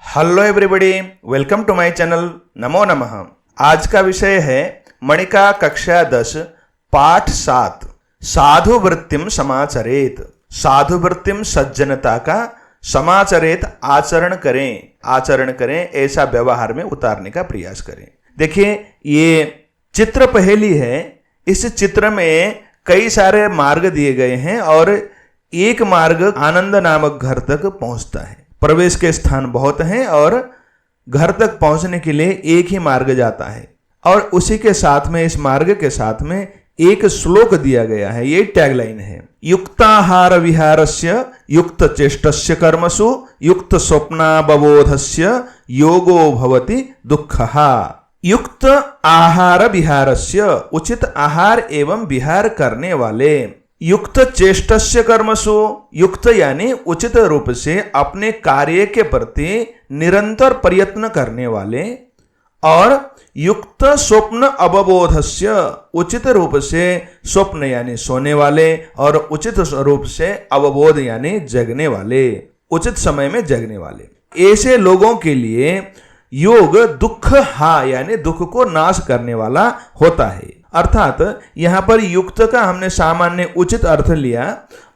Hello everybody, welcome to my channel. नमो नमः। आज का विषय है मणिका कक्षा 10 पाठ 7 साधु वृत्तिम समाचरेत। साधु वृत्तिम सज्जनता का समाचरेत आचरण करें ऐसा व्यवहार में उतारने का प्रयास करें। देखिए, ये चित्र पहेली है। इस चित्र में कई सारे मार्ग दिए गए हैं और एक मार्ग आनंद नामक घर तक पहुंचता है। प्रवेश के स्थान बहुत हैं और घर तक पहुंचने के लिए एक ही मार्ग जाता है और उसी के साथ में, इस मार्ग के साथ में एक श्लोक दिया गया है। ये टैगलाइन है, युक्ताहार विहारस्य युक्त चेष्टस्य कर्मसु युक्त स्वप्नावबोधस्य योगो भवति दुःखः। युक्त आहार विहारस्य, उचित आहार एवं विहार करने वाले, युक्त चेष्टस्य कर्मसु, युक्त यानी उचित रूप से अपने कार्य के प्रति निरंतर प्रयत्न करने वाले, और युक्त स्वप्न अवबोधस्य, उचित रूप से स्वप्न यानी सोने वाले और उचित रूप से अवबोध यानी जगने वाले, उचित समय में जगने वाले। ऐसे लोगों के लिए योग दुख यानी दुख को नाश करने वाला होता है। अर्थात यहाँ पर युक्त का हमने सामान्य उचित अर्थ लिया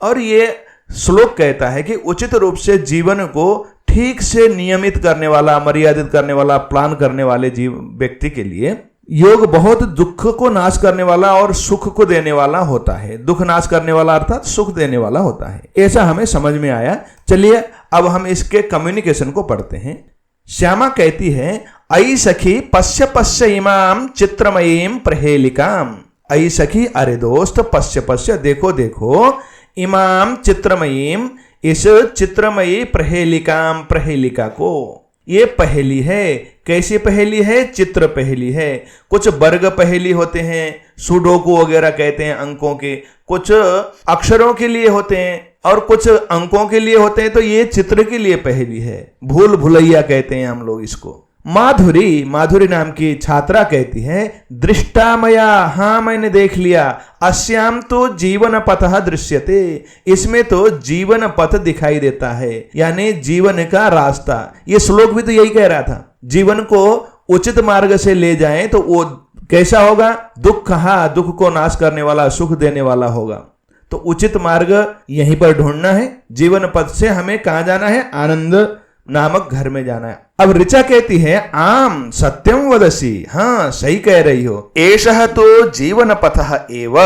और ये श्लोक कहता है कि उचित रूप से जीवन को ठीक से नियमित करने वाला, मर्यादित करने वाला, प्लान करने वाले व्यक्ति के लिए योग बहुत दुख को नाश करने वाला और सुख को देने वाला होता है। दुख नाश करने वाला अर्थात सुख देने वाला होता है, ऐसा हमें समझ में आया। चलिए अब हम इसके कम्युनिकेशन को पढ़ते हैं। श्यामा कहती है, अई सखी पश्य पश्य इमाम चित्रमयीम प्रहेलिकाम। अई सखी, अरे दोस्त, पश्य पश्य, देखो देखो, इमाम चित्रमयीम, इस चित्रमयी प्रहेलिकाम, प्रहेलिका को। ये पहेली है। कैसी पहेली है? चित्र पहेली है। कुछ वर्ग पहेली होते हैं, सुडोकू वगैरह कहते हैं अंकों के, कुछ अक्षरों के लिए होते हैं और कुछ अंकों के लिए होते हैं। तो ये चित्र के लिए पहेली है। भूल भुलैया कहते हैं हम लोग इसको। माधुरी नाम की छात्रा कहती है, दृष्टामया, हाँ मैंने देख लिया, अस्याम तो जीवन पथ दृश्यते, इसमें तो जीवन पथ दिखाई देता है, यानी जीवन का रास्ता। ये श्लोक भी तो यही कह रहा था, जीवन को उचित मार्ग से ले जाएं तो वो कैसा होगा? दुख को नाश करने वाला, सुख देने वाला होगा। तो उचित मार्ग यहीं पर ढूंढना है। जीवन पथ से हमें कहां जाना है? आनंद नामक घर में जाना है। अब ऋचा कहती है, आम सत्यम वदसी, हाँ सही कह रही हो, एषः तो जीवन पथ एव,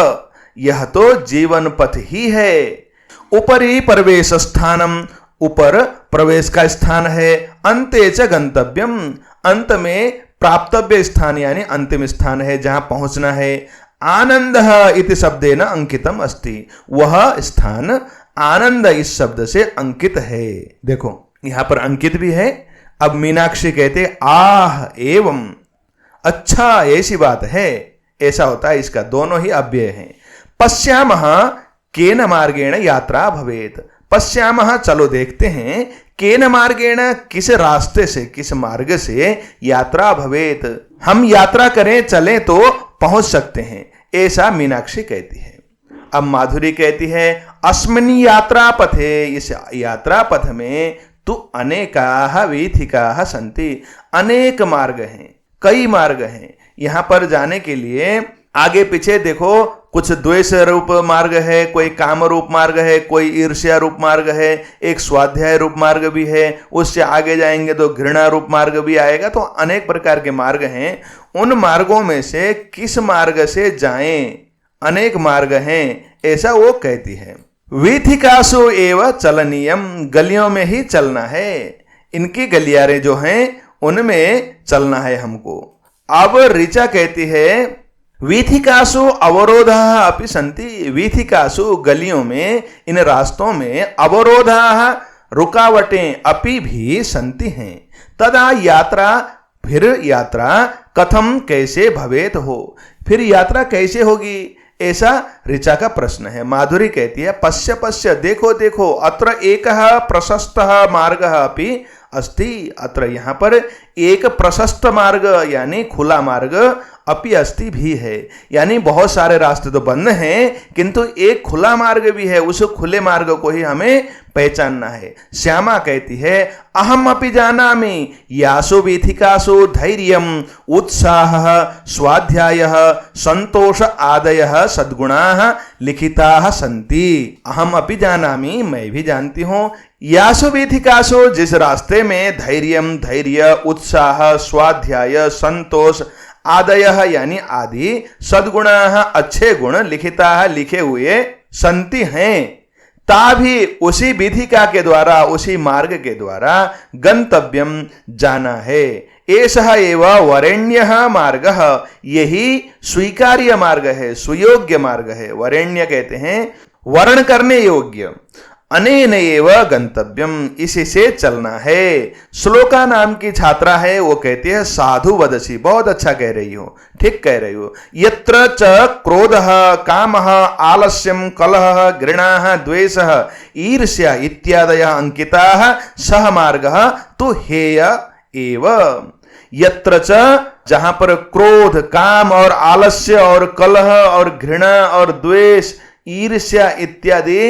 यह तो जीवन पथ ही है। ऊपरी प्रवेश स्थानम, ऊपर प्रवेश का स्थान है। अंते च गंतव्यम, अंत में प्राप्तव्य स्थान यानी अंतिम स्थान है जहां पहुंचना है। आनंद इति शब्देन अंकितम अस्ति, वह स्थान आनंद इस शब्द से अंकित है। देखो यहां पर अंकित भी है। अब मीनाक्षी कहते, आह एवं, अच्छा ऐसी बात है, ऐसा होता है। इसका दोनों ही अव्यय हैं। पश्यामः केन मार्गेण यात्रा भवेत, पश्यामः चलो देखते हैं, केन मार्गेण किस रास्ते से, किस मार्ग से यात्रा भवेत, हम यात्रा करें, चलें तो पहुंच सकते हैं, ऐसा मीनाक्षी कहती है। अब माधुरी कहती है, अस्मिन् यात्रा पथे, इस यात्रा पथ में तो अनेकाः वीथिकाः सन्ति, अनेक मार्ग हैं, कई मार्ग हैं। यहां पर जाने के लिए आगे पीछे देखो, कुछ द्वेष रूप मार्ग है, कोई काम रूप मार्ग है, कोई ईर्ष्या रूप मार्ग है, एक स्वाध्याय रूप मार्ग भी है, उससे आगे जाएंगे तो घृणा रूप मार्ग भी आएगा। तो अनेक प्रकार के मार्ग हैं। उन मार्गों में से किस मार्ग से जाएं? अनेक मार्ग हैं, ऐसा वो कहती है। वीथिकासु एव चलनीयम, गलियों में ही चलना है। इनकी गलियारे जो हैं उनमें चलना है हमको। अब ऋचा कहती है, वीथिकासु अवरोधाः अपि सन्ति, वीथिकासु गलियों में, इन रास्तों में, अवरोधाः रुकावटें अपि भी सन्ति हैं। तदा यात्रा, फिर यात्रा, कथम कैसे भवेत हो, फिर यात्रा कैसे होगी, ऐसा ऋचा का प्रश्न है। माधुरी कहती है, पश्य पश्य, देखो देखो, अत्र एकः प्रशस्तः मार्गः अपि अस्ति, अत्र यहाँ पर एक प्रशस्त मार्ग यानी खुला मार्ग अपि अस्ति भी है, यानी बहुत सारे रास्ते तो बंद हैं किंतु एक खुला मार्ग भी है, उस खुले मार्ग को ही हमें पहचानना है। श्यामा कहती है अहम अपि जानामि यासु वीथिकासु धैर्यम उत्साह स्वाध्याय संतोष आदयः सद्गुणाः लिखिताः सन्ति। अहम अपि जानामि, मैं भी जानती हूँ, यासु वीथिकासु, जिस रास्ते में धैर्य उत्साह स्वाध्याय संतोष आदय यानी आदि सद्गुण अच्छे गुण लिखिता लिखे हुए संति हैं, ता भी उसी विधिका के द्वारा उसी मार्ग के द्वारा गंतव्यम जाना है। एषः एव वरेण्यः मार्गः, यही स्वीकार्य मार्ग है, सुयोग्य मार्ग है। वरेण्य कहते हैं वर्ण करने योग्य। अनेन एव गंतव्यम, इसी से चलना है। श्लोका नाम की छात्रा है, वो कहती है साधु वदसी, बहुत अच्छा कह रही हो, ठीक कह रही हो। यत्र च क्रोधः कामः आलस्यम कलहः घृणाः द्वेषः ईर्ष्या इत्यादयः अंकिताः सह मार्गः तु हेय एव। यत्र च, जहां पर क्रोध काम और आलस्य और कलह और घृणा और द्वेष ईर्ष्या इत्यादि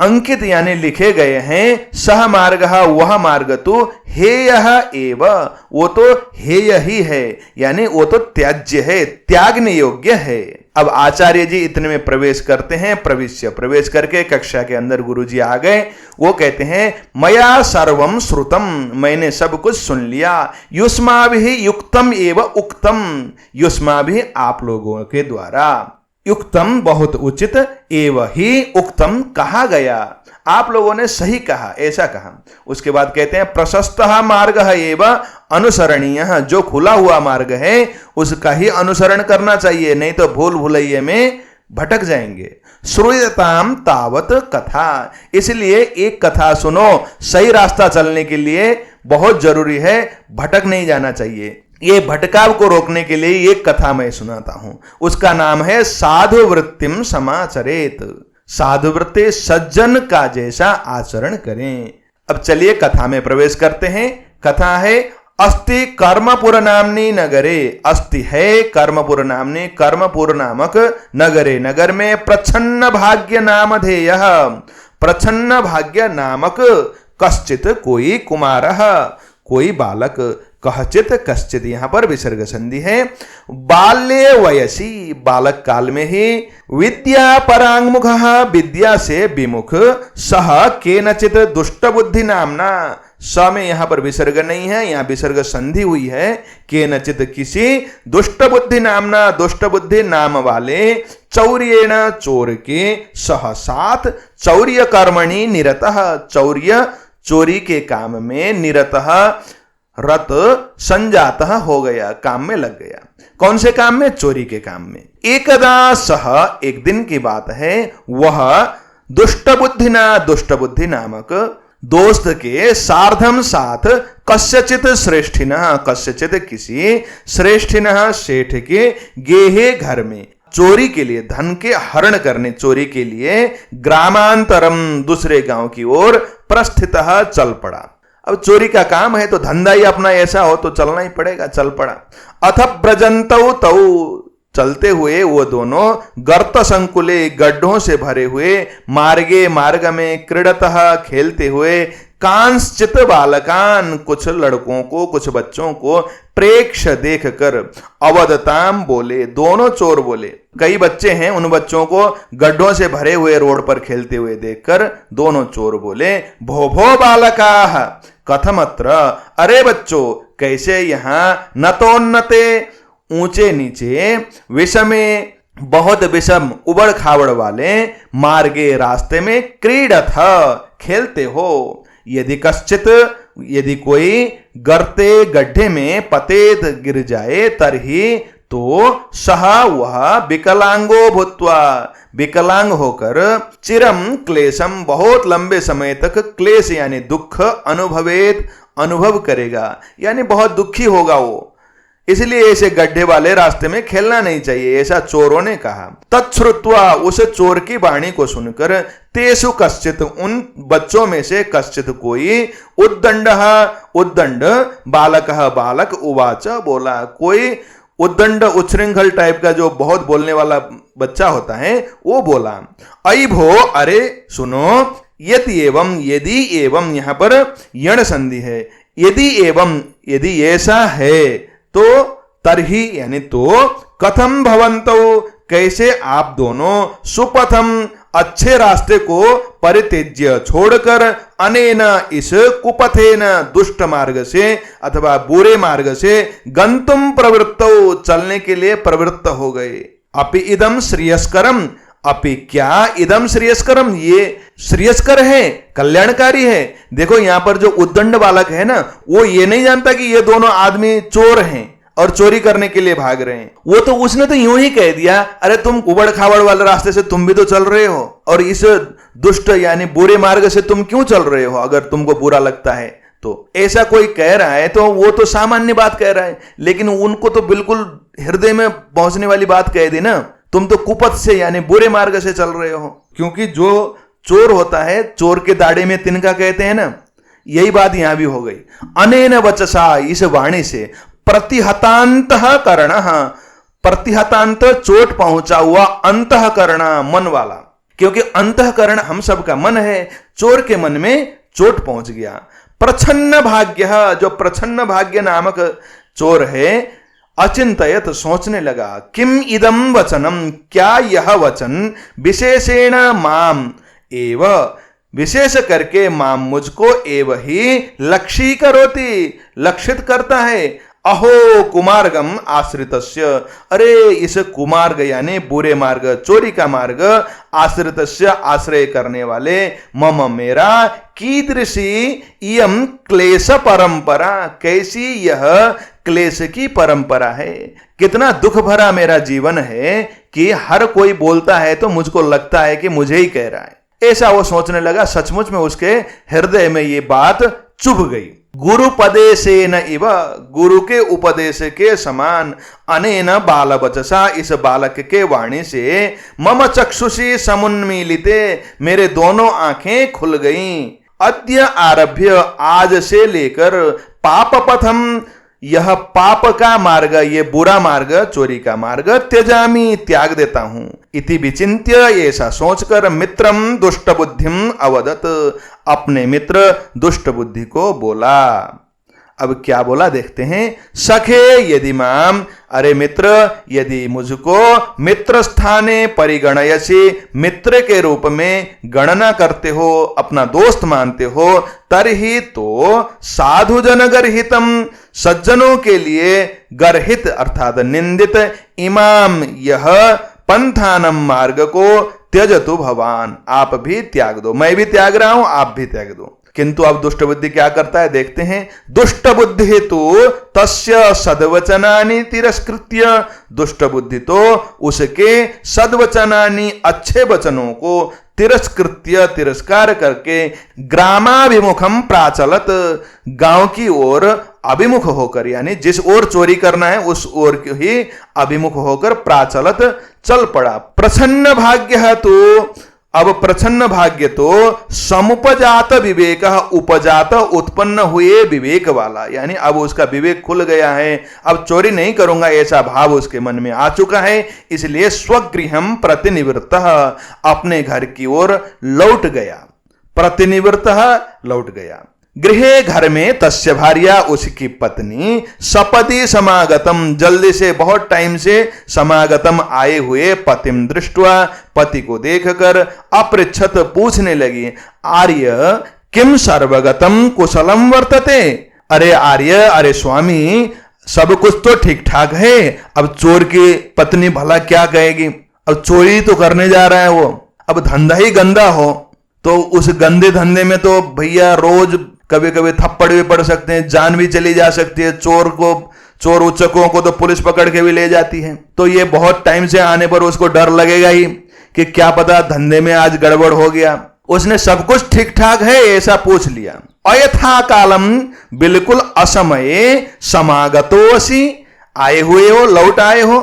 अंकित यानी लिखे गए हैं, सह मार्ग, वह मार्ग तो हेयः एव, वो तो हेय ही है, यानी वो तो त्याज्य है, त्यागने योग्य है। अब आचार्य जी इतने में प्रवेश करते हैं, प्रवेश करके कक्षा के अंदर गुरुजी आ गए। वो कहते हैं मया सर्वम श्रुतम, मैंने सब कुछ सुन लिया। युष्माभिः युक्तम एव उक्तम, युष्माभिः आप लोगों के द्वारा, युक्तम बहुत उचित, एव ही उक्तम कहा गया, आप लोगों ने सही कहा, ऐसा कहा। उसके बाद कहते हैं प्रशस्तः मार्गः एव अनुसरणीयः, जो खुला हुआ मार्ग है उसका ही अनुसरण करना चाहिए, नहीं तो भूल भुलैये में भटक जाएंगे। श्रूयताम तावत कथा, इसलिए एक कथा सुनो, सही रास्ता चलने के लिए बहुत जरूरी है, भटक नहीं जाना चाहिए। ये भटकाव को रोकने के लिए एक कथा मैं सुनाता हूं, उसका नाम है साधु वृत्तिम समाचरेत। साधु वृत्ति, सज्जन का जैसा आचरण करें। अब चलिए कथा में प्रवेश करते हैं। कथा है अस्ति कर्मपुर नामनी नगरे, अस्ति है कर्मपुर नामनी, कर्मपुर नामक नगरे, नगर में प्रच्छन्न भाग्य नामधेयः, प्रच्छन्न भाग्य नामक कश्चित कोई कुमारः, कोई बालक, कहचित कश्चित, यहां पर विसर्ग संधि है। बाल्ये वयसी, बालक काल में ही, विद्या परांगमुख, विद्या से विमुख, सह केनचित दुष्ट बुद्धि नामना, स में यहां पर विसर्ग नहीं है, यहां विसर्ग संधि हुई है। केनचित किसी, दुष्ट बुद्धि नामना, दुष्ट बुद्धि नाम वाले, चौर्येण चोर के, सह साथ, चौर्य कर्मणि निरतः, चौर्य चोरी के काम में, निरतः रत संजातः हो गया, काम में लग गया। कौन से काम में? चोरी के काम में। एकदा सह, एक दिन की बात है, वह दुष्ट बुद्धिना, दुष्ट बुद्धि नामक दोस्त के सार्धम साथ, कस्यचित श्रेष्ठिनः, कस्यचित किसी श्रेष्ठिनः सेठ के गेहे घर में, चोरी के लिए, धन के हरण करने, चोरी के लिए ग्रामांतरम, दूसरे गांव की ओर, प्रस्थितः चल पड़ा। अब चोरी का काम है तो धंधा ही अपना ऐसा हो तो चलना ही पड़ेगा, चल पड़ा। अथ ब्रजंतौ तौ, चलते हुए वो दोनों, गर्त संकुले, गड्ढों से भरे हुए, मार्गे, मार्ग में, क्रीडतः, खेलते हुए, कांश्चित बालकान, कुछ लड़कों को, कुछ बच्चों को, प्रेक्ष देख कर, अवदताम बोले, दोनों चोर बोले, कई बच्चे हैं, उन बच्चों को गड्ढों से भरे हुए रोड पर खेलते हुए देखकर दोनों चोर बोले, भो भो बालकाः कथमत्र, अरे बच्चों कैसे यहाँ, नतोन्नते, ऊंचे नीचे, विषमे, बहुत विषम उबड़ खाबड़ वाले, मार्गे, रास्ते में, क्रीडथ, खेलते हो। यदि कश्चित, यदि कोई, गर्ते, गड्ढे में, पतेत, गिर जाए, तरही, तो सह, वह, विकलांगो भूत्वा, विकलांग होकर, चिरम क्लेशम, बहुत लंबे समय तक, क्लेश यानी दुख, अनुभवेत, अनुभव करेगा, यानी बहुत दुखी होगा वो। इसलिए ऐसे गड्ढे वाले रास्ते में खेलना नहीं चाहिए, ऐसा चोरों ने कहा। तच्छ्रुत्वा, उस चोर की वाणी को सुनकर, तेसु कश्चित, उन बच्चों में से कश्चित कोई, उद्दंड बालकः, बालक उवाच, बोला, कोई उद्दंड उच्छृंखल टाइप का जो बहुत बोलने वाला बच्चा होता है वो बोला, अई भो, अरे सुनो, यदि एवं, यदि एवं, यहां पर यण संधि है, यदि एवं, यदि ऐसा है तो, तरही यानी तो, कथम भवन्तौ, कैसे आप दोनों, सुपथम, अच्छे रास्ते को परित्यज्य, छोड़कर, अनेन, इस, कुपथेन, दुष्ट मार्ग से अथवा बुरे मार्ग से, गंतुम प्रवृत्तौ, चलने के लिए प्रवृत्त हो गए। अपि इदम श्रेयस्करम, अपि क्या, इदम श्रेयस्करम, ये श्रेयस्कर है, कल्याणकारी है। देखो यहां पर जो उद्दंड बालक है ना, वो ये नहीं जानता कि ये दोनों आदमी चोर हैं और चोरी करने के लिए भाग रहे हैं। वो तो, उसने तो यूं ही कह दिया, अरे तुम उबड़ खाबड़ वाले रास्ते से तुम भी तो चल रहे हो, और इस दुष्ट यानी बुरे मार्ग से तुम क्यों चल रहे हो, अगर तुमको बुरा लगता है तो। ऐसा कोई कह रहा है तो वो तो सामान्य बात कह रहा है, लेकिन उनको तो बिल्कुल हृदय में पहुंचने वाली बात कह दी ना, तुम तो कुपथ से यानी बुरे मार्ग से चल रहे हो। क्योंकि जो चोर होता है, चोर के दाढ़े में तिनका कहते हैं ना, यही बात यहां भी हो गई। अनेन वचसा, इस वाणी से, प्रतिहतांत करण, प्रतिहतांत चोट पहुंचा हुआ, अंतःकरण मन वाला, क्योंकि अंतःकरण हम सबका मन है, चोर के मन में चोट पहुंच गया। प्रछन्न भाग्य, जो प्रछन्न भाग्य नामक चोर है, अचिंतयत, सोचने लगा, किम इदम वचनम, क्या यह वचन, विशेषेण माम एव, विशेष करके माम, मुझको, एव ही, लक्षीकरोति, लक्षित करता है। अहो कुमार्गम आश्रितस्य, अरे इस कुमार्ग यानी बुरे मार्ग, चोरी का मार्ग, आश्रितस्य, आश्रय करने वाले, मम, मेरा, कीदृशी इयम क्लेश परंपरा, कैसी यह क्लेश की परंपरा है, कितना दुख भरा मेरा जीवन है कि हर कोई बोलता है तो मुझको लगता है कि मुझे ही कह रहा है। ऐसा वो सोचने लगा। सचमुच में उसके हृदय में ये बात चुभ गई। गुरु पदेशेन इव, गुरु के उपदेश के समान, अनेन बाल वचसा, इस बालक के वाणी से, मम चक्षुषी समुन्मीलिते, मेरे दोनों आंखें खुल गईं। अद्य आरभ्य, आज से लेकर, पाप पथम, यह पाप का मार्ग, ये बुरा मार्ग, चोरी का मार्ग, त्यजामी, त्याग देता हूं। इति विचिन्त्य, ऐसा सोचकर, मित्रम दुष्ट बुद्धिम अवदत, अपने मित्र दुष्ट बुद्धि को बोला। अब क्या बोला देखते हैं। सखे यदि माम, अरे मित्र, यदि मुझको मित्र स्थाने परिगणयसि, मित्र के रूप में गणना करते हो, अपना दोस्त मानते हो, तरही तो, साधु जन गर्हितम, सज्जनों के लिए गर्हित अर्थात निंदित, इमाम, यह, पंथानम, मार्ग को, त्यजतु भवान, आप भी त्याग दो, मैं भी त्याग रहा हूं, आप भी त्याग दो। किंतु अब दुष्ट बुद्धि क्या करता है देखते हैं। दुष्ट बुद्धि तो तस्य सद्वचनानि तिरस्कृत्य, दुष्ट बुद्धि तो उसके सद्वचनानि, अच्छे वचनों को, तिरस्कृत्य, तिरस्कार करके, ग्रामाभिमुखम प्राचलत, गांव की ओर अभिमुख होकर, यानी जिस ओर चोरी करना है उस ओर ही अभिमुख होकर प्राचलत चल पड़ा। प्रसन्न भाग्य तो, अब प्रसन्न भाग्य तो, समुपजात विवेक, उपजात, उत्पन्न हुए विवेक वाला, यानी अब उसका विवेक खुल गया है, अब चोरी नहीं करूंगा ऐसा भाव उसके मन में आ चुका है, इसलिए स्वगृहम प्रतिनिवृत्तः, अपने घर की ओर लौट गया। प्रतिनिवृत्तः, लौट गया। गृहे, घर में, तस्य भार्या, उसकी पत्नी, सपति समागतम, जल्दी से, बहुत टाइम से, समागतम, आए हुए, पतिम दृष्ट्वा, पति को देखकर, अपृच्छत, पूछने लगी, आर्य किम सर्वगतम कुशलम वर्तते, अरे आर्य, अरे स्वामी, सब कुछ तो ठीक ठाक है, अब चोर की पत्नी भला क्या कहेगी, अब चोरी तो करने जा रहा है वो, अब धंधा ही गंदा हो तो उस गंदे धंधे में तो भैया रोज कभी कभी थप्पड़ भी पड़ सकते हैं, जान भी चली जा सकती है, चोर उच्चकों को तो पुलिस पकड़ के भी ले जाती है। तो ये बहुत टाइम से आने पर उसको डर लगेगा ही कि क्या पता धंधे में आज गड़बड़ हो गया। उसने सब कुछ ठीक ठाक है ऐसा पूछ लिया। अयथा कालम, बिल्कुल असमये समागतोसी, आए हुए हो, लौट आए हो।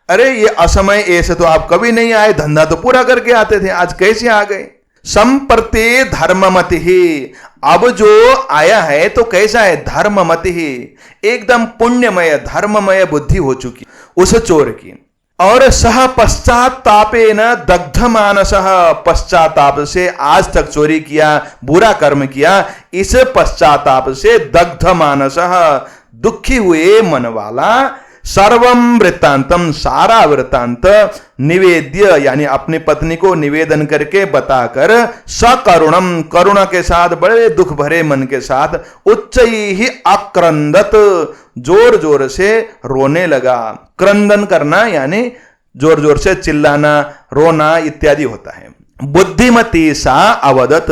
अरे ये असमय ऐसे तो आप कभी नहीं आए, धंधा तो पूरा करके आते थे, आज कैसे आ गए। संप्रते धर्ममति ही, अब जो आया है तो कैसा है, धर्ममति ही, एकदम पुण्यमय धर्ममय बुद्धि हो चुकी उस चोर की। और सह पश्चातापे न दग्ध मानस, पश्चाताप से, आज तक चोरी किया, बुरा कर्म किया, इस पश्चाताप से दग्ध मानस, दुखी हुए मन वाला, सर्वम वृत्तांतम, सारा वृत्तांत निवेद्य यानी अपनी पत्नी को निवेदन करके बताकर, सकरुणम, करुणा के साथ, बड़े दुख भरे मन के साथ, उच्च ही अक्रंदत, जोर जोर से रोने लगा। क्रंदन करना यानी जोर जोर से चिल्लाना, रोना इत्यादि होता है। बुद्धिमती सा अवदत,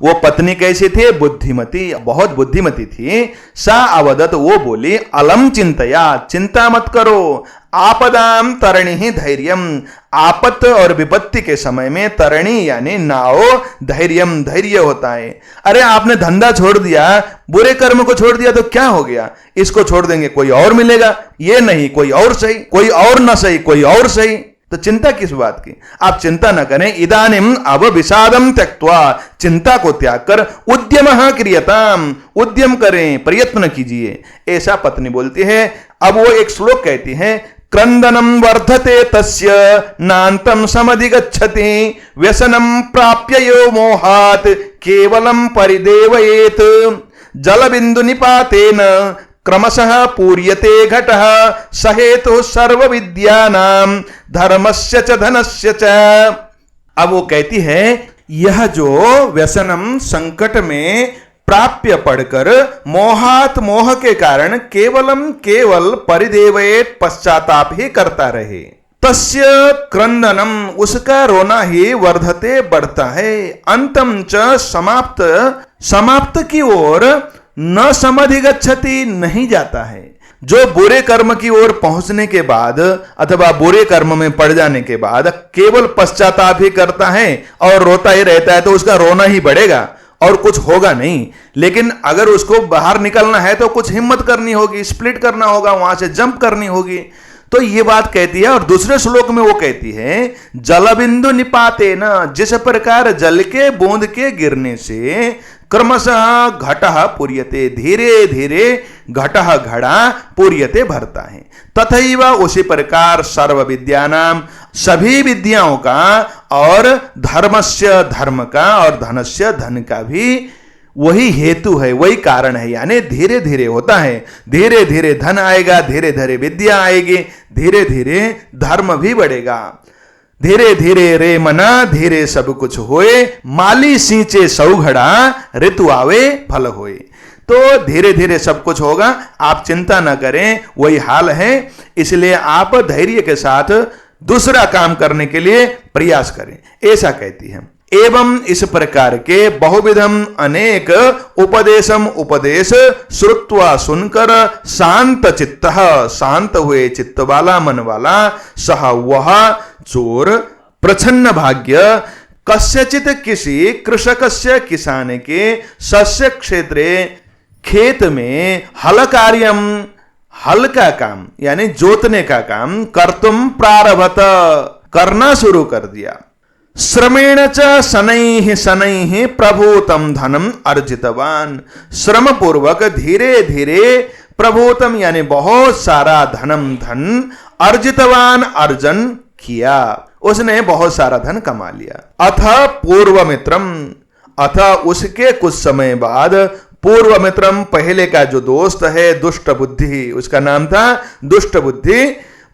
वो पत्नी कैसी थी, बुद्धिमती, बहुत बुद्धिमती थी। सा अवदत, वो बोली, अलम चिंतया, चिंता मत करो, आपदाम तरणी ही धैर्यम, आपत और विपत्ति के समय में तरणी यानी नाव, धैर्यम, धैर्य होता है। अरे आपने धंधा छोड़ दिया, बुरे कर्म को छोड़ दिया तो क्या हो गया, इसको छोड़ देंगे कोई और मिलेगा, ये नहीं कोई और सही, कोई और न सही कोई और सही, तो चिंता किस बात की, आप चिंता न करें। इदानिम, अब विषादम त्यक्त्वा, चिंता को त्याग कर, उद्यमः क्रियताम, उद्यम करें, प्रयत्न कीजिए, ऐसा पत्नी बोलती है। अब वो एक श्लोक कहती है, क्रंदनम वर्धते तस्य नान्तं समधिगच्छति, व्यसनं प्राप्य यो मोहात् केवलं परिदेवयेत्, जलबिंदु निपातेन क्रमशः पूर्यते घटः, सहेतु सर्व विद्यानां धर्मस्य च धनस्य च। अब वो कहती है, यह जो व्यसनम संकट में प्राप्य पड़कर, मोहात, मोह के कारण, केवलम केवल परिदेवयेत, पश्चाताप ही करता रहे, तस्य क्रंदनम, उसका रोना ही, वर्धते, बढ़ता है, अंतम च समाप्त, समाप्त की ओर, न समधिगच्छति, नहीं जाता है। जो बुरे कर्म की ओर पहुंचने के बाद अथवा बुरे कर्म में पड़ जाने के बाद केवल पश्चाताप ही करता है और रोता ही रहता है, तो उसका रोना ही बढ़ेगा और कुछ होगा नहीं। लेकिन अगर उसको बाहर निकलना है तो कुछ हिम्मत करनी होगी, स्प्लिट करना होगा, वहां से जंप करनी होगी। तो ये बात कहती है। और दूसरे श्लोक में वो कहती है, जलबिंदु निपाते न, जिस प्रकार जल के बूंद के गिरने से क्रमशः घटः पूर्यते, धीरे धीरे घटः, घड़ा, पूर्यते, भरता है, तथैव उसी प्रकार सर्व विद्यानाम, सभी विद्याओं का, और धर्मस्य, धर्म का, और धनस्य, धन का भी वही हेतु है, वही कारण है, यानी धीरे धीरे होता है। धीरे धीरे धन आएगा, धीरे धीरे विद्या आएगी, धीरे धीरे धर्म भी बढ़ेगा। धीरे धीरे रे मना, धीरे सब कुछ होए, माली सींचे सौघड़ा, ऋतु आवे फल होए। तो धीरे धीरे सब कुछ होगा, आप चिंता ना करें, वही हाल है। इसलिए आप धैर्य के साथ दूसरा काम करने के लिए प्रयास करें, ऐसा कहती है। एवं इस प्रकार के बहुविधम अनेक उपदेशम, उपदेश श्रुत्वा, सुनकर, शांत चित्त, शांत हुए चित्त वाला, मन वाला, सह वह चोर, प्रछन्न भाग्य, कस्यचित, किसी, कृषकस्य, किसान के, सस्य क्षेत्रे, खेत में, हल कार्यम, हल का काम यानी जोतने का काम, कर्तुम प्रारभत, करना शुरू कर दिया। श्रमेण च शनैः शनैः प्रभूतम धनम अर्जितवान, श्रम पूर्वक धीरे धीरे, प्रभूतम यानी बहुत सारा, धनम धन, अर्जितवान अर्जन किया, उसने बहुत सारा धन कमा लिया। अथ पूर्व मित्रम, अथ उसके कुछ समय बाद, पूर्व मित्रम, पहले का जो दोस्त है, दुष्ट बुद्धि, उसका नाम था दुष्ट बुद्धि,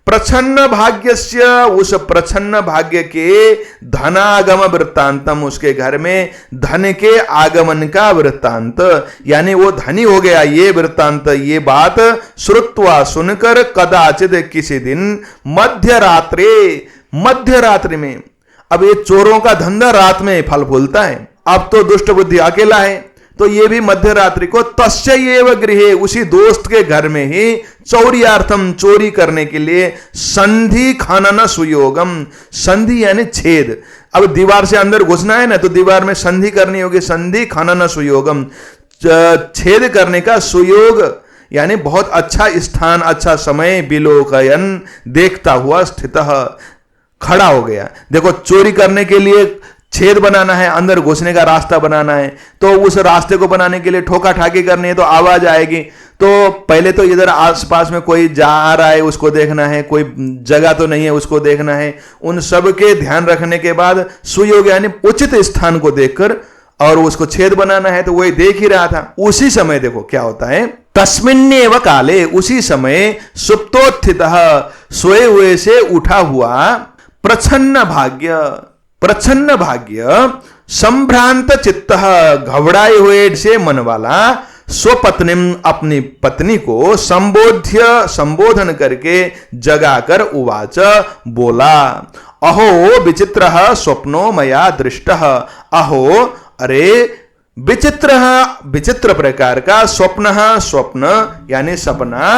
प्रछन्न भाग्यस्य, उस प्रछन्न भाग्य के धनागम वृत्तांतम, उसके घर में धन के आगमन का वृत्तांत, यानी वो धनी हो गया, ये वृत्तांत, ये बात श्रुत्वा, सुनकर, कदाचित, किसी दिन, मध्य रात्रि में, अब ये चोरों का धंधा रात में फल फूलता है, अब तो दुष्ट बुद्धि अकेला है, तो ये भी मध्य रात्रि को, तस्यैव गृहे, उसी दोस्त के घर में ही, चौर्यार्थम, चोरी करने के लिए, संधि खनन सुयोगम, संधि यानी छेद, अब दीवार से अंदर घुसना है ना, तो दीवार में संधि करनी होगी, संधि खनन सुयोगम, छेद करने का सुयोग, यानी बहुत अच्छा स्थान, अच्छा समय, बिलोकयन, देखता हुआ, स्थितः, खड़ा हो गया। देखो, चोरी करने के लिए छेद बनाना है, अंदर घुसने का रास्ता बनाना है, तो उस रास्ते को बनाने के लिए ठोका ठाकी करनी है तो आवाज आएगी। तो पहले तो इधर आसपास में कोई जा आ रहा है उसको देखना है, कोई जगह तो नहीं है उसको देखना है। उन सब के ध्यान रखने के बाद सुयोग यानी उचित स्थान को देखकर और उसको छेद बनाना है, तो वही देख ही रहा था। उसी समय देखो क्या होता है, तस्मिन्नेव काले, उसी समय सुप्तोत्थितः, सोए हुए से उठा हुआ, प्रच्छन्न भाग्य, संभ्रांत चित्त, घबराए हुए से मन वाला, स्वपत्निम, अपनी पत्नी को संबोधन करके जगाकर उवाच, बोला, अहो विचित्रः स्वप्नो मया दृष्टः। अहो, अरे, विचित्र प्रकार का स्वप्न यानी सपना,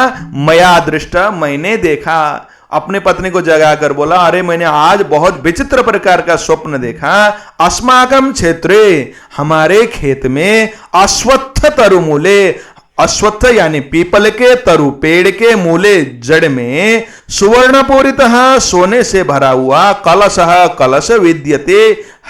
मया दृष्ट, मैंने देखा। अपने पत्नी को जगाकर बोला, अरे मैंने आज बहुत विचित्र प्रकार का स्वप्न देखा। अस्माकम क्षेत्रे, हमारे खेत में, अश्वत्थ तरुमूले, अश्वत्थ यानी पीपल के तरु पेड़ के मूले, जड़ में, सुवर्णपूरितः, सोने से भरा हुआ, कलश विद्यते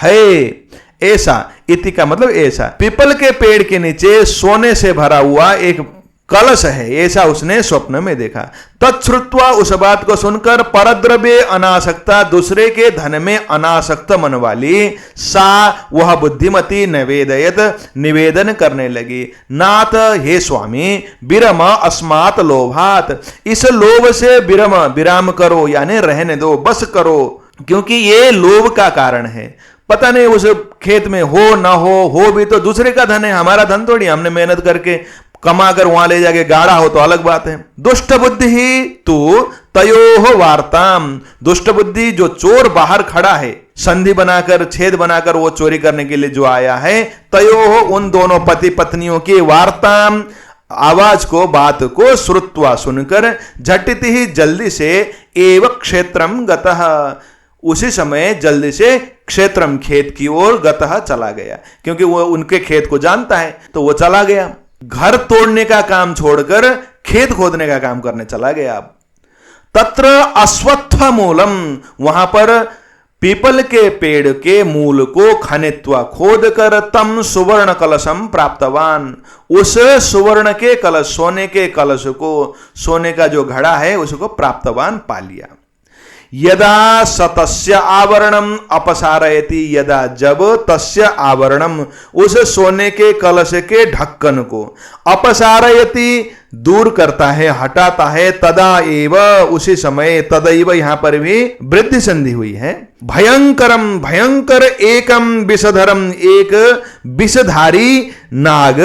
है। ऐसा, इति का मतलब ऐसा, पीपल के पेड़ के नीचे सोने से भरा हुआ एक कलश है, ऐसा उसने स्वप्न में देखा। तच्छ्रुत्वा, उस बात को सुनकर, परद्रव्ये अनासक्ता, दूसरे के धन में अनासक्त मन वाली, सा, वह बुद्धिमती, निवेदन करने लगी, नाथ, हे स्वामी, विरम अस्मात् लोभात, इस लोभ से विराम करो, यानी रहने दो, बस करो, क्योंकि ये लोभ का कारण है। पता नहीं उस खेत में हो ना हो भी तो दूसरे का धन है, हमारा धन थोड़ी, हमने मेहनत करके कमा कर वहां ले जाके गाड़ा हो तो अलग बात है। दुष्ट बुद्धि ही तू तयोह वार्ताम, दुष्ट बुद्धि जो चोर बाहर खड़ा है, संधि बनाकर, छेद बनाकर वो चोरी करने के लिए जो आया है, तयोह, उन दोनों पति पत्नियों की, वार्ताम, आवाज को, बात को, श्रुत्वा, सुनकर, झटिति ही, जल्दी से, एव क्षेत्रम गतः, उसी समय जल्दी से, क्षेत्रम, खेत की ओर, गतः, चला गया, क्योंकि वो उनके खेत को जानता है तो वो चला गया। घर तोड़ने का काम छोड़कर खेत खोदने का काम करने चला गया। तत्र अश्वत्थ मूलम, वहां पर पीपल के पेड़ के मूल को खनित्वा, खोद कर, तम सुवर्ण कलशम प्राप्तवान, उस सुवर्ण के कलश, सोने के कलश को, सोने का जो घड़ा है उसको प्राप्तवान पा लिया। यदा सतस्य आवरणम अपसारयति, यदा, जब, तस्य आवरणम, उस सोने के कलश के ढक्कन को, अपसारयति, दूर करता है, हटाता है, तदा एव, उसी समय, तदैव यहां पर भी वृद्धि संधि हुई है। भयंकरम, भयंकर, एकम विषधरम, एक विषधारी नाग,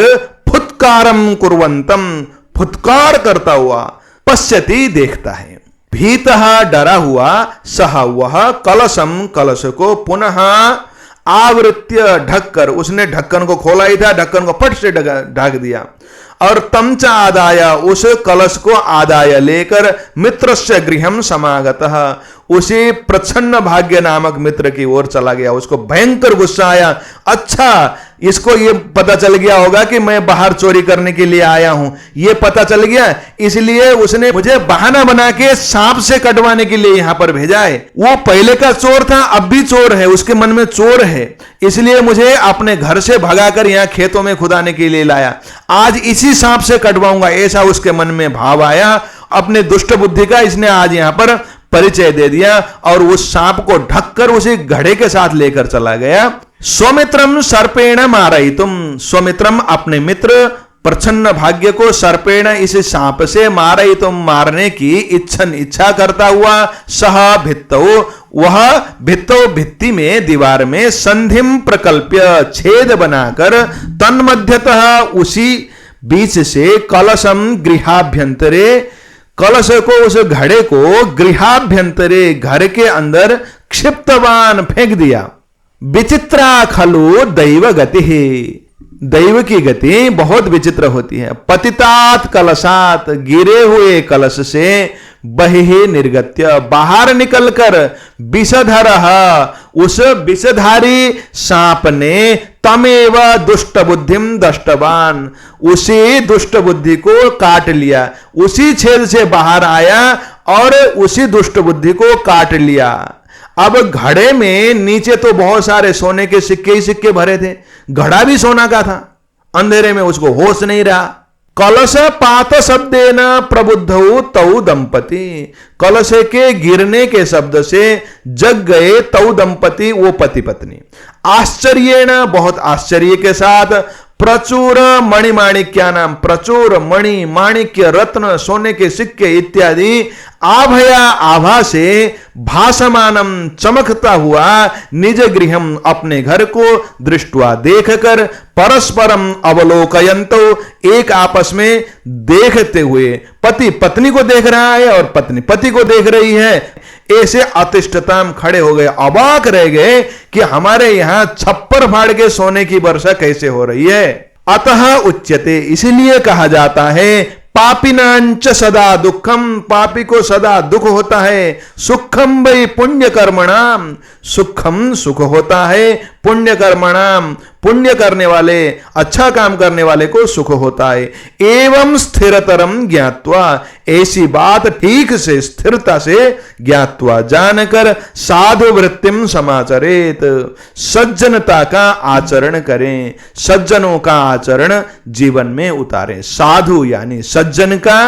फुत्कारम कुर्वंतम, फुत्कार करता हुआ, पश्यति, देखता है। भीतः, डरा हुआ, सह, वह, कलशम, कलश को, पुनः आवृत्य, ढककर, उसने ढक्कन को खोला ही था, ढक्कन को फट से ढक दिया, और तमच आदाय, उस कलश को आदाय लेकर, मित्रस्य गृहम समागतः, उसी प्रच्छन्न भाग्य नामक मित्र की ओर चला गया। उसको भयंकर गुस्सा आया, अच्छा इसको ये पता चल गया होगा कि मैं बाहर चोरी करने के लिए आया हूं, ये पता चल गया, इसलिए उसने मुझे बहाना बना के सांप से कटवाने के लिए यहां पर भेजा है। वो पहले का चोर था, अब भी चोर है, उसके मन में चोर है, इसलिए मुझे अपने घर से भगाकर यहां खेतों में खुदाने के लिए लाया। आज इसी सांप से कटवाऊंगा, ऐसा उसके मन में भाव आया। अपने दुष्ट बुद्धि का इसने आज यहां पर परिचय दे दिया और उस सांप को ढककर उसी घड़े के साथ लेकर चला गया। स्वमित्रम सर्पेण मारयितुम, स्वमित्रम, अपने मित्र, प्रच्छन्न भाग्य को, सर्पेण, इस सांप से, मारयितुम, मारने की, इच्छा करता हुआ, सह भित्तौ, वह भित्तौ, भित्ति में, दीवार में, संधिम प्रकल्प्य, छेद बनाकर, तन्मध्यतः, उसी बीच से, कलशम गृहाभ्यंतरे, कलश को, उस घड़े को, गृहाभ्यंतरे, घर के अंदर, क्षिप्तवान, फेंक दिया। विचित्रा खलु दैव गति, दैव की गति बहुत विचित्र होती है। पतितात कलशात, गिरे हुए कलश से, बहि निर्गत्य, बाहर निकलकर, विषधर, उस विषधारी सांप ने, तमेव दुष्ट बुद्धिम दष्टवान, उसी दुष्ट बुद्धि को काट लिया, उसी छेद से बाहर आया और उसी दुष्ट बुद्धि को काट लिया। अब घड़े में नीचे तो बहुत सारे सोने के सिक्के ही सिक्के भरे थे, घड़ा भी सोना का था, अंधेरे में उसको होश नहीं रहा। कलश पात शब्देन प्रबुद्धौ तौ दंपति, कलश के गिरने के शब्द से जग गए तौ दंपति, वो पति पत्नी। आश्चर्येण, बहुत आश्चर्य के साथ, प्रचुर मणिमाणिक्या नाम, प्रचुर मणि माणिक्य रत्न सोने के सिक्के इत्यादि आभया आभा से भासमानम चमकता हुआ निज गृहम, अपने घर को दृष्टवा देखकर, परस्परम अवलोकयंतो, एक आपस में देखते हुए, पति पत्नी को देख रहा है और पत्नी पति को देख रही है, ऐसे अतिष्ठताम खड़े हो गए, अबाक रह गए कि हमारे यहां छप्पर फाड़ के सोने की वर्षा कैसे हो रही है। अतः उच्यते, इसलिए कहा जाता है, पापिनांच सदा दुखम, पापी को सदा दुख होता है, सुखम वै पुण्य कर्मणाम, सुखम सुख होता है, पुण्य कर्मणाम, पुण्य करने वाले, अच्छा काम करने वाले को सुख होता है। एवं स्थिरतरम ज्ञात्वा, ऐसी बात ठीक से स्थिरता से ज्ञात्वा, जानकर, साधु वृत्तिम समाचरेत, सज्जनता का आचरण करें, सज्जनों का आचरण जीवन में उतारें। साधु यानी सज्जन का,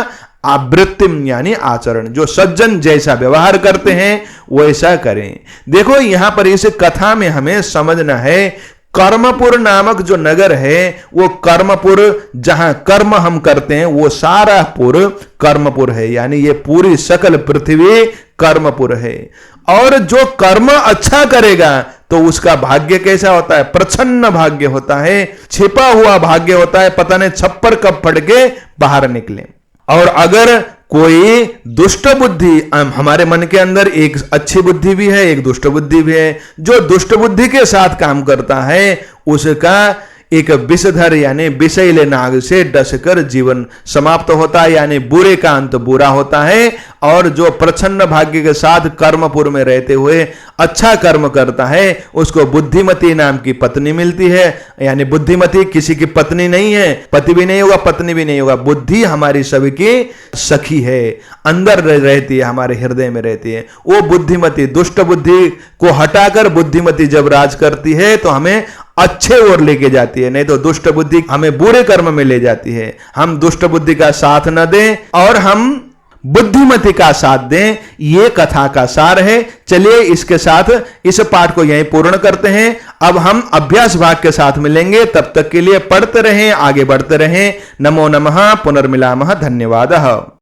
आवृत्तिम यानी आचरण, जो सज्जन जैसा व्यवहार करते हैं वैसा करें। देखो यहां पर इस कथा में हमें समझना है, कर्मपुर नामक जो नगर है वो कर्मपुर, जहां कर्म हम करते हैं वो सारा पुर कर्मपुर है, यानी ये पूरी सकल पृथ्वी कर्मपुर है। और जो कर्म अच्छा करेगा तो उसका भाग्य कैसा होता है? प्रसन्न भाग्य होता है, छिपा हुआ भाग्य होता है, पता नहीं छप्पर कब फट के बाहर निकले। और अगर कोई दुष्ट बुद्धि, हमारे मन के अंदर एक अच्छी बुद्धि भी है, एक दुष्ट बुद्धि भी है, जो दुष्ट बुद्धि के साथ काम करता है उसका एक विषधर यानी विषैले नाग से डसकर जीवन समाप्त होता है, यानी बुरे का अंत बुरा होता है। और जो प्रसन्न भाग्य के साथ कर्मपुर में रहते हुए अच्छा कर्म करता है उसको बुद्धिमती नाम की पत्नी मिलती है, यानी बुद्धिमती किसी की पत्नी नहीं है, पति भी नहीं होगा पत्नी भी नहीं होगा, बुद्धि हमारी सभी की सखी है, अंदर रहती है, हमारे हृदय में रहती है वो बुद्धिमती। दुष्ट बुद्धि को हटाकर बुद्धिमती जब राज करती है तो हमें अच्छे ओर लेके जाती है, नहीं तो दुष्ट बुद्धि हमें बुरे कर्म में ले जाती है। हम दुष्ट बुद्धि का साथ न दें और हम बुद्धिमती का साथ दें, ये कथा का सार है। चलिए इसके साथ इस पाठ को यहीं पूर्ण करते हैं। अब हम अभ्यास भाग के साथ मिलेंगे, तब तक के लिए पढ़ते रहें, आगे बढ़ते रहें। नमो नमः, पुनर्मिलामः, धन्यवादः।